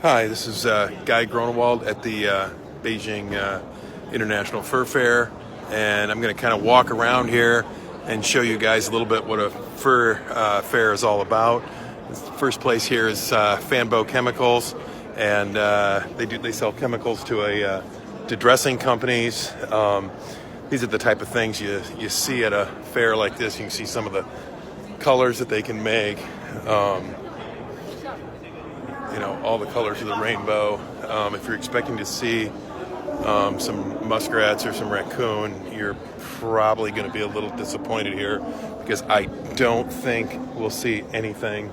Hi, this is Guy Groenewold at the Beijing International Fur Fair, and I'm going to kind of walk around here and show you guys a little bit what a fur fair is all about. The first place here is Fanbo Chemicals, and they sell chemicals to dressing companies. These are the type of things you see at a fair like this. You can see some of the colors that they can make. All the colors of the rainbow. If you're expecting to see some muskrats or some raccoon, you're probably going to be a little disappointed here, because I don't think we'll see anything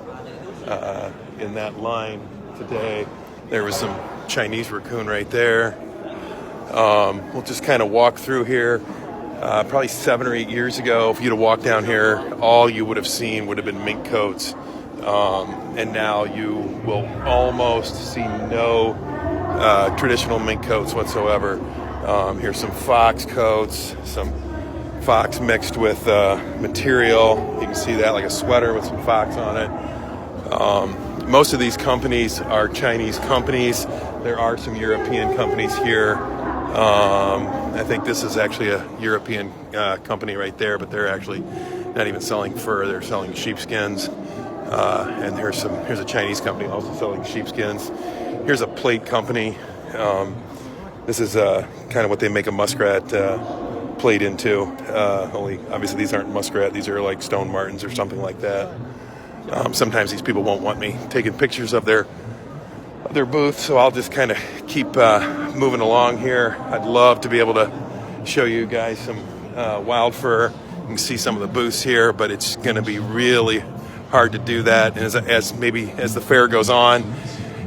in that line today. There was some Chinese raccoon right there. We'll just kind of walk through here. Probably 7 or 8 years ago, if you'd have walked down here, all you would have seen would have been mink coats. And now you will almost see no traditional mink coats whatsoever. Here's some fox coats, some fox mixed with material. You can see that, like a sweater with some fox on it. Most of these companies are Chinese companies. There are some European companies here. I think this is actually a European company right there, but they're actually not even selling fur. They're selling sheepskins. And here's a Chinese company also selling sheepskins. Here's a plate company. This is kind of what they make a muskrat plate into. Only obviously these aren't muskrat. These are like stone martens or something like that. Sometimes these people won't want me taking pictures of their booth, so I'll just kind of keep moving along here. I'd love to be able to show you guys some wild fur. You can see some of the booths here, but it's going to be really hard to do that. And as the fair goes on,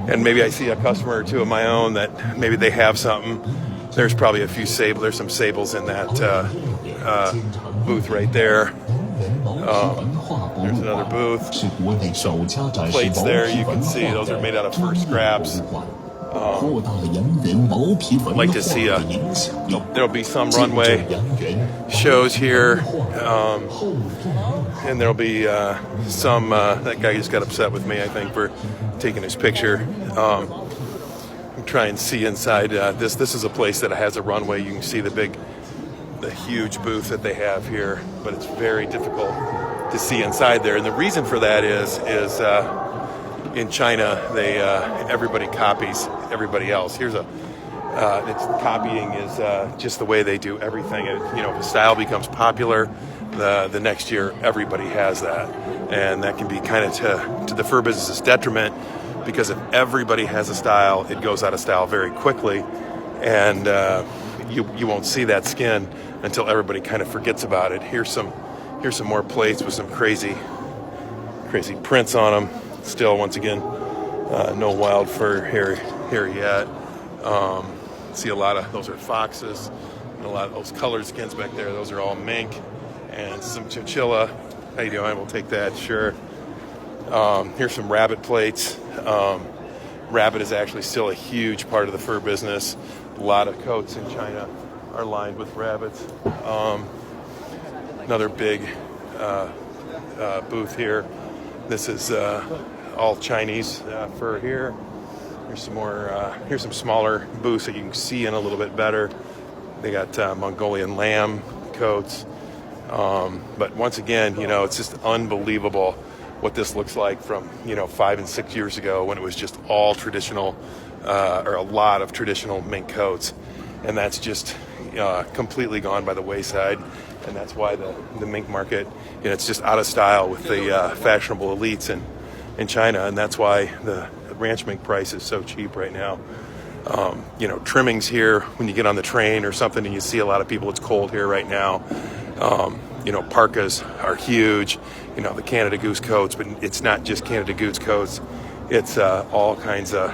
and maybe I see a customer or two of my own that maybe they have something, there's probably a few there's some sables in that booth right there. There's another booth. Plates there, you can see those are made out of fur scraps. I'd like to see there'll be some runway shows here, and there'll be some that guy just got upset with me, I think, for taking his picture. I'm trying to see inside this is a place that has a runway. You can see the huge booth that they have here, but it's very difficult to see inside there, and the reason for that is in China, everybody copies everybody else. Copying is just the way they do everything. If a style becomes popular, the next year everybody has that, and that can be kind of to the fur business's detriment, because if everybody has a style, it goes out of style very quickly, and you won't see that skin until everybody kind of forgets about it. Here's some more plates with some crazy prints on them. Still, once again, no wild fur here yet. See a lot of those are foxes, and a lot of those colored skins back there. Those are all mink, and some chinchilla. How you doing? We'll take that, sure. Here's some rabbit plates. Rabbit is actually still a huge part of the fur business. A lot of coats in China are lined with rabbits. Another big booth here. This is all Chinese fur here. Here's some more. Here's some smaller booths that you can see in a little bit better. They got Mongolian lamb coats. But once again, it's just unbelievable what this looks like from 5 and 6 years ago, when it was just all traditional, or a lot of traditional mink coats, and that's just completely gone by the wayside. And that's why the mink market, it's just out of style with the fashionable elites in China, and that's why the ranch mink price is so cheap right now. Trimmings here, when you get on the train or something and you see a lot of people, it's cold here right now. Parkas are huge, the Canada Goose coats, but it's not just Canada Goose coats. It's all kinds of,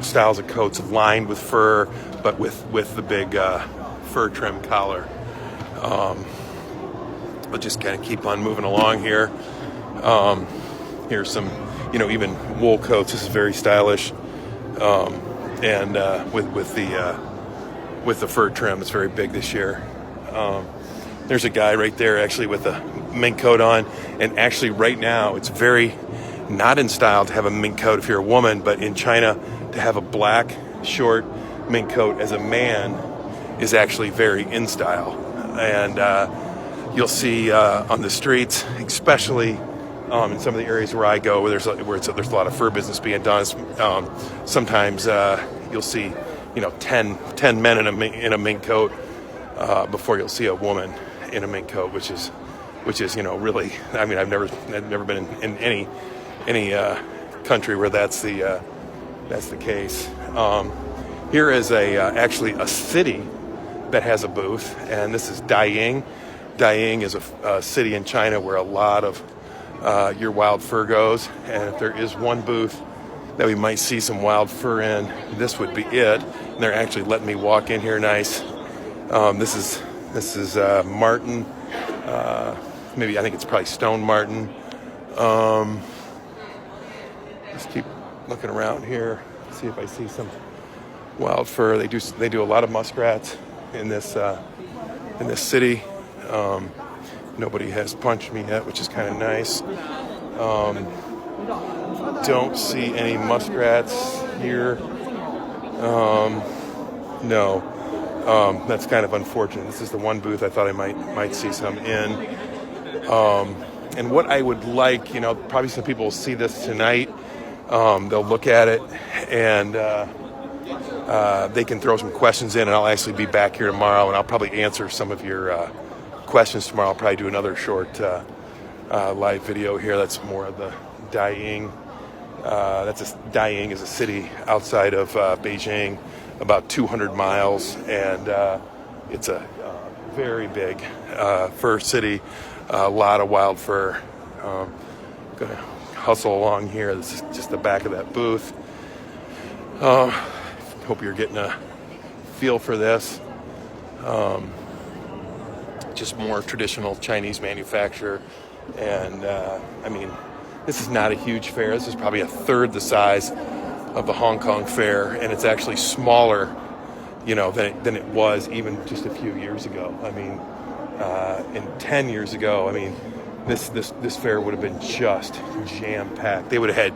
styles of coats lined with fur, but with the big fur trim collar. We'll just kind of keep on moving along here. Here's some, even wool coats. This is very stylish, and with the fur trim, it's very big this year. There's a guy right there actually with a mink coat on, and actually right now it's very not in style to have a mink coat if you're a woman, but in China to have a black short mink coat as a man is actually very in style. And you'll see on the streets, especially in some of the areas where I go, where there's a lot of fur business being done. Sometimes you'll see 10 men in a mink coat before you'll see a woman in a mink coat, which is really. I mean, I've never been in any country where that's the case. Here is actually a city that has a booth, and this is Beijing. Beijing is a city in China where a lot of your wild fur goes, and if there is one booth that we might see some wild fur in, this would be it. And they're actually letting me walk in here nice. This is marten. Maybe I think it's probably stone marten. Just keep looking around here, see if I see some wild fur. They do a lot of muskrats in this city. Nobody has punched me yet, which is kind of nice. Don't see any muskrats here. No. That's kind of unfortunate. This is the one booth I thought I might see some in. And what I would like, probably some people will see this tonight. They'll look at it and they can throw some questions in, and I'll actually be back here tomorrow, and I'll probably answer some of your questions tomorrow. I'll probably do another short live video here. That's more of the Beijing. Beijing is a city outside of Beijing, about 200 miles, and it's a very big fur city. A lot of wild fur. Gonna hustle along here. This is just the back of that booth. Hope you're getting a feel for this. Just more traditional Chinese manufacture, and I mean, this is not a huge fair. This is probably a third the size of the Hong Kong fair, and it's actually smaller, than it was even just a few years ago. I mean, in 10 years ago, I mean, this fair would have been just jam-packed. They would have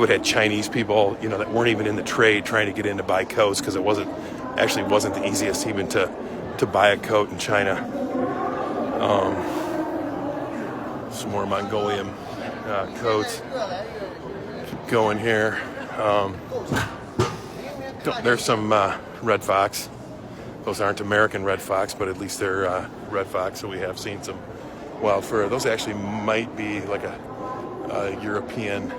had Chinese people, that weren't even in the trade trying to get in to buy coats, because it wasn't the easiest even to buy a coat in China. Some more Mongolian coats. Keep going here. There's some red fox. Those aren't American red fox, but at least they're red fox, so we have seen some wild fur. Those actually might be like a European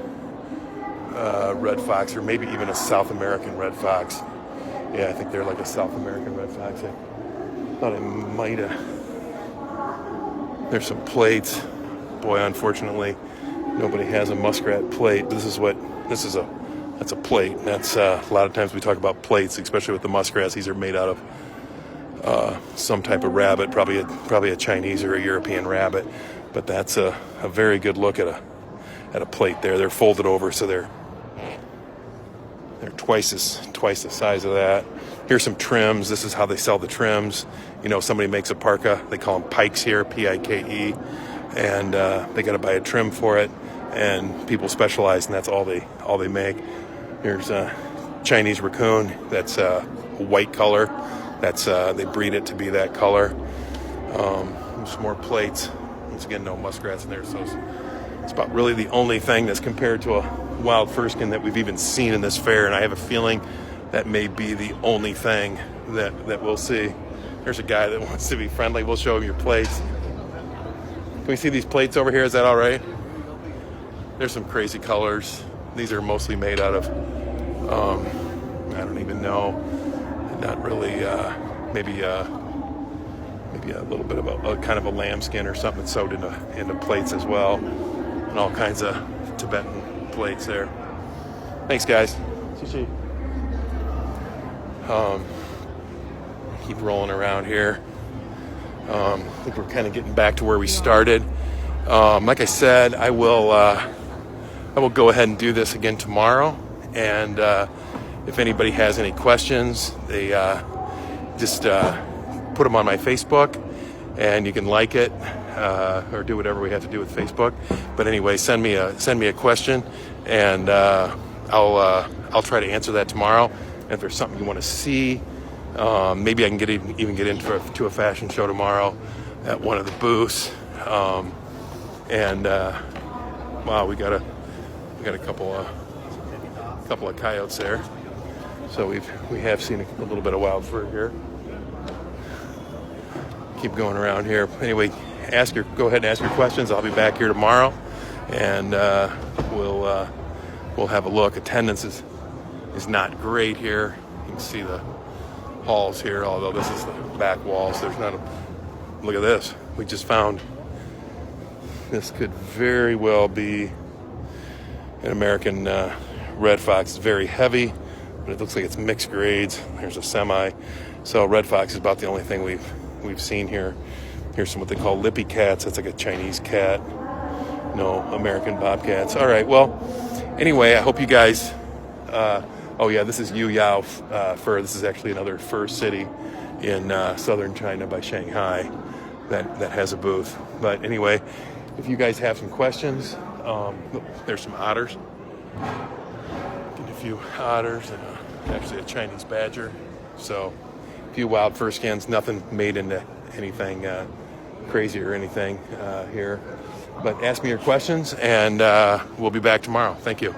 red fox, or maybe even a South American red fox. Yeah, I think they're like a South American red fox. I thought I might have. There's some plates. Boy, unfortunately, nobody has a muskrat plate. That's a plate. That's a lot of times we talk about plates, especially with the muskrats. These are made out of some type of rabbit, probably a Chinese or a European rabbit. But that's a very good look at a plate there. They're folded over, so they're twice the size of that. Here's some trims. This is how they sell the trims. Somebody makes a parka. They call them pikes here, P-I-K-E, and they got to buy a trim for it. And people specialize, and that's all they make. Here's a Chinese raccoon. That's a white color. That's they breed it to be that color. Some more plates. Once again, no muskrats in there, so it's about really the only thing that's compared to a wild furskin that we've even seen in this fair, and I have a feeling that may be the only thing that we'll see. There's a guy that wants to be friendly. We'll show him your plates. Can we see these plates over here? Is that all right? There's some crazy colors. These are mostly made out of, I don't even know, not really, maybe a little bit of a kind of a lambskin or something sewed into plates as well, and all kinds of Tibetan plates there. Thanks, guys. Xi. Keep rolling around here. I think we're kind of getting back to where we started. Like I said, I will go ahead and do this again tomorrow. And if anybody has any questions, they just put them on my Facebook, and you can like it. or do whatever we have to do with Facebook. But anyway, send me a question, and I'll try to answer that tomorrow. And if there's something you want to see, maybe I can even get into a fashion show tomorrow at one of the booths. Wow, we got a couple of coyotes there. So we have seen a little bit of wild fur here. Keep going around here. Anyway, go ahead and ask your questions. I'll be back here tomorrow, and we'll have a look. Attendance is not great here. You can see the halls here, although this is the back wall, so there's not a... Look at this. We just found... This could very well be an American red fox. It's very heavy, but it looks like it's mixed grades. There's a semi. So red fox is about the only thing we've seen here. Here's some what they call lippy cats. That's like a Chinese cat. No American bobcats. All right, well, anyway, I hope you guys... oh, yeah, this is Yuyao Fur. This is actually another fur city in southern China by Shanghai that has a booth. But anyway, if you guys have some questions, there's some otters. And a few otters and actually a Chinese badger. So a few wild fur scans, nothing made into anything crazy or anything here. But ask me your questions, and we'll be back tomorrow. Thank you.